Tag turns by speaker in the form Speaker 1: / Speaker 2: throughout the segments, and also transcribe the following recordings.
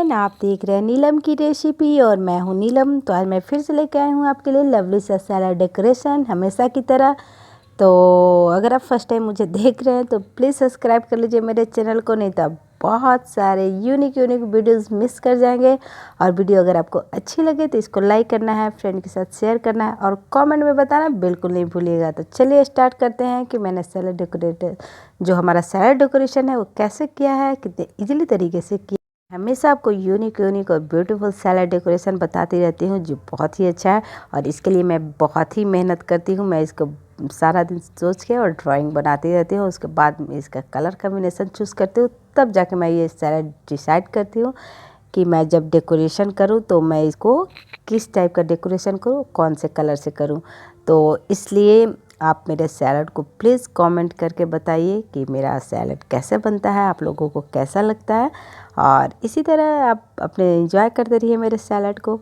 Speaker 1: Everyone, आप देख रहे हैं नीलम की रेसिपी और मैं हूं नीलम। तो आज मैं फिर से लेकर आई हूं आपके लिए लवली सा सैलड डेकोरेशन हमेशा की तरह। तो अगर आप फर्स्ट टाइम मुझे देख रहे हैं तो प्लीज़ सब्सक्राइब कर लीजिए मेरे चैनल को, नहीं तो आप बहुत सारे यूनिक वीडियोस मिस कर जाएंगे। और वीडियो अगर आपको अच्छी लगे तो इसको लाइक करना है, फ्रेंड के साथ शेयर करना है और कमेंट में बताना बिल्कुल नहीं भूलिएगा। तो चलिए स्टार्ट करते हैं कि मैंने सैलड डेकोरेट जो हमारा सैलड डेकोरेशन है वो कैसे किया है, कितने इजीली तरीके से किया। हमेशा आपको यूनिक और ब्यूटीफुल सैलड डेकोरेशन बताती रहती हूँ जो बहुत ही अच्छा है। और इसके लिए मैं बहुत ही मेहनत करती हूँ। मैं इसको सारा दिन सोच के और ड्राइंग बनाती रहती हूँ। उसके बाद मैं इसका कलर कॉम्बिनेशन चूज़ करती हूँ, तब जाके मैं ये सैलड डिसाइड करती हूँ कि मैं जब डेकोरेशन करूँ तो मैं इसको किस टाइप का डेकोरेशन करूँ, कौन से कलर से करूँ। तो इसलिए आप मेरे सैलड को प्लीज़ कमेंट करके बताइए कि मेरा सैलड कैसे बनता है, आप लोगों को कैसा लगता है। और इसी तरह आप अपने एंजॉय करते रहिए मेरे सैलड को।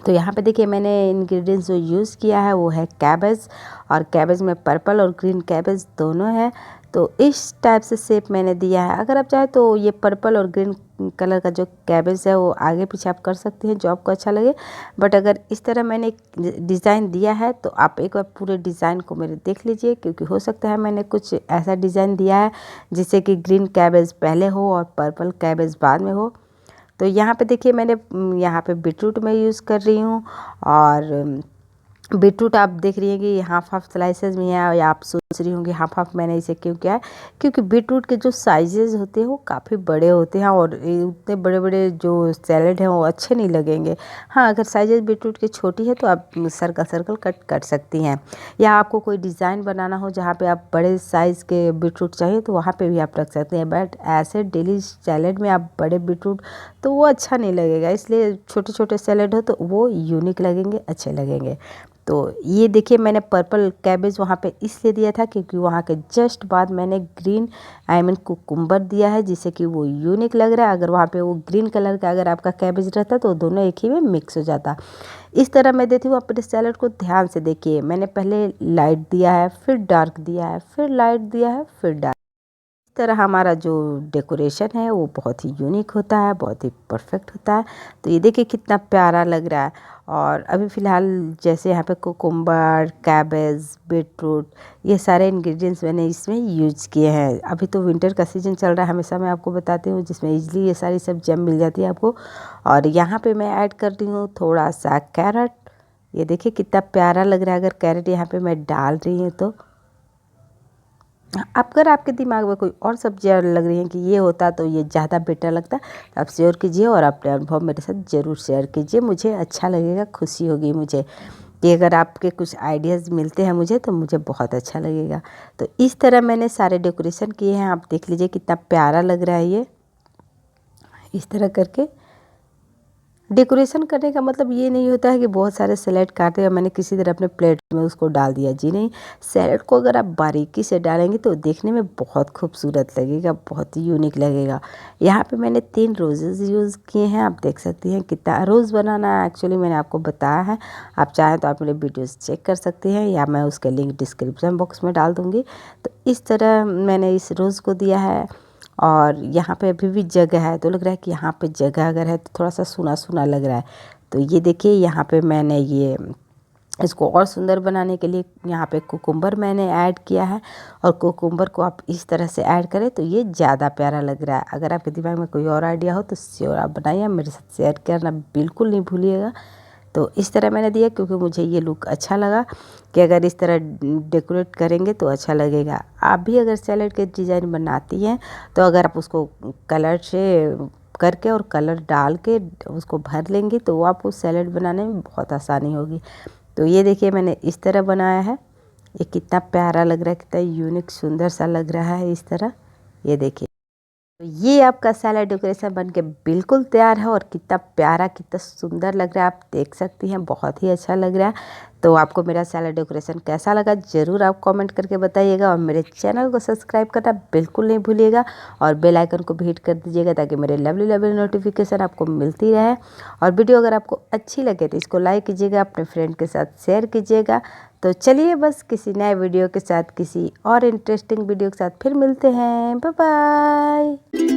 Speaker 1: तो यहाँ पे देखिए मैंने इंग्रेडिएंट्स जो यूज़ किया है वो है कैबेज, और कैबेज में पर्पल और ग्रीन कैबेज दोनों है। तो इस टाइप से शेप मैंने दिया है। अगर आप चाहें तो ये पर्पल और ग्रीन कलर का जो कैबेज है वो आगे पीछे आप कर सकते हैं जो आपको अच्छा लगे। बट अगर इस तरह मैंने एक डिज़ाइन दिया है तो आप एक बार पूरे डिज़ाइन को मेरे देख लीजिए, क्योंकि हो सकता है मैंने कुछ ऐसा डिज़ाइन दिया है जिससे कि ग्रीन कैबेज पहले हो और पर्पल कैबेज बाद में हो। तो यहाँ पे देखिए मैंने यहाँ पे बीटरूट में यूज़ कर रही हूँ। और बीटरूट आप देख रही हैं कि हाफ स्लाइसेस में है, या आप सोच रही होंगी हाफ मैंने इसे क्यों किया है, क्योंकि बीटरूट के जो साइजेस होते हैं वो काफ़ी बड़े होते हैं और उतने बड़े बड़े जो सैलड हैं वो अच्छे नहीं लगेंगे। हाँ, अगर साइजेस बीटरूट की छोटी है तो आप सर्कल कट कर सकती हैं, या आपको कोई डिज़ाइन बनाना हो जहाँ पे आप बड़े साइज़ के बीटरूट चाहिए तो वहाँ पे भी आप रख सकते हैं। बट ऐसे डेली सैलड में आप बड़े बीटरूट तो वो अच्छा नहीं लगेगा, इसलिए छोटे छोटे सैलड हो तो वो यूनिक लगेंगे, अच्छे लगेंगे। तो ये देखिए मैंने पर्पल कैबेज वहाँ पे इसलिए दिया था क्योंकि वहाँ के जस्ट बाद मैंने ग्रीन कुकुम्बर दिया है, जिससे कि वो यूनिक लग रहा है। अगर वहाँ पे वो ग्रीन कलर का अगर आपका कैबेज रहता तो दोनों एक ही में मिक्स हो जाता। इस तरह मैं देती हूँ। अपने सैलड को ध्यान से देखिए, मैंने पहले लाइट दिया है, फिर डार्क दिया है, फिर लाइट दिया है, फिर डार्क। इस तरह हमारा जो डेकोरेशन है वो बहुत ही यूनिक होता है, बहुत ही परफेक्ट होता है। तो ये देखिए कितना प्यारा लग रहा है। और अभी फ़िलहाल जैसे यहाँ पे कुकुम्बर, कैबेज, बीटरूट, ये सारे इंग्रेडिएंट्स मैंने इसमें यूज किए हैं। अभी तो विंटर का सीज़न चल रहा है, हमेशा मैं आपको बताती हूँ, जिसमें इजली ये सारी सब्जियाँ मिल जाती है आपको। और यहाँ पे मैं ऐड कर रही हूँ थोड़ा सा कैरेट। ये देखिए कितना प्यारा लग रहा है अगर कैरेट यहाँ पर मैं डाल रही हूँ तो। अगर आपके दिमाग में कोई और सब्जियाँ लग रही हैं कि ये होता तो ये ज़्यादा बेटर लगता, तो आप शेयर कीजिए और अपने अनुभव मेरे साथ ज़रूर शेयर कीजिए। मुझे अच्छा लगेगा, खुशी होगी मुझे कि अगर आपके कुछ आइडियाज़ मिलते हैं मुझे तो मुझे बहुत अच्छा लगेगा। तो इस तरह मैंने सारे डेकोरेशन किए हैं, आप देख लीजिए कितना प्यारा लग रहा है ये। इस तरह करके डेकोरेशन करने का मतलब ये नहीं होता है कि बहुत सारे सैलेड काटे और मैंने किसी तरह अपने प्लेट में उसको डाल दिया। जी नहीं, सैलेड को अगर आप बारीकी से डालेंगे तो देखने में बहुत खूबसूरत लगेगा, बहुत ही यूनिक लगेगा। यहाँ पे मैंने 3 रोजेज़ यूज़ किए हैं। आप देख सकती हैं कितना रोज़ बनाना है, एक्चुअली मैंने आपको बताया है। आप चाहें तो आप मेरे वीडियोज़ चेक कर सकती हैं, या मैं उसके लिंक डिस्क्रिप्शन बॉक्स में डाल दूँगी। तो इस तरह मैंने इस रोज़ को दिया है। और यहाँ पे अभी भी जगह है तो लग रहा है कि यहाँ पे जगह अगर है तो थोड़ा सा सुना सुना लग रहा है। तो ये देखिए यहाँ पे मैंने ये इसको और सुंदर बनाने के लिए यहाँ पे कुकुम्बर मैंने ऐड किया है। और कुकुम्बर को आप इस तरह से ऐड करें तो ये ज़्यादा प्यारा लग रहा है। अगर आपके दिमाग में कोई और आइडिया हो तो श्योर आप बनाइए, मेरे साथ शेयर करना बिल्कुल नहीं भूलिएगा। तो इस तरह मैंने दिया क्योंकि मुझे ये लुक अच्छा लगा कि अगर इस तरह डेकोरेट करेंगे तो अच्छा लगेगा। आप भी अगर सैलेड के डिज़ाइन बनाती हैं तो अगर आप उसको कलर से करके और कलर डाल के उसको भर लेंगी तो आपको सैलेड बनाने में बहुत आसानी होगी। तो ये देखिए मैंने इस तरह बनाया है। ये कितना प्यारा लग रहा है, कितना यूनिक सुंदर सा लग रहा है इस तरह। ये देखिए तो ये आपका सैलड डेकोरेशन बनके बिल्कुल तैयार है और कितना प्यारा, कितना सुंदर लग रहा है, आप देख सकती हैं, बहुत ही अच्छा लग रहा है। तो आपको मेरा सैलड डेकोरेशन कैसा लगा ज़रूर आप कमेंट करके बताइएगा। और मेरे चैनल को सब्सक्राइब करना बिल्कुल नहीं भूलिएगा और बेल आइकन को भी हिट कर दीजिएगा ताकि मेरे लवली नोटिफिकेशन आपको मिलती रहे। और वीडियो अगर आपको अच्छी लगे तो इसको लाइक कीजिएगा, अपने फ्रेंड के साथ शेयर कीजिएगा। तो चलिए बस किसी नए वीडियो के साथ, किसी और इंटरेस्टिंग वीडियो के साथ फिर मिलते हैं। Bye bye.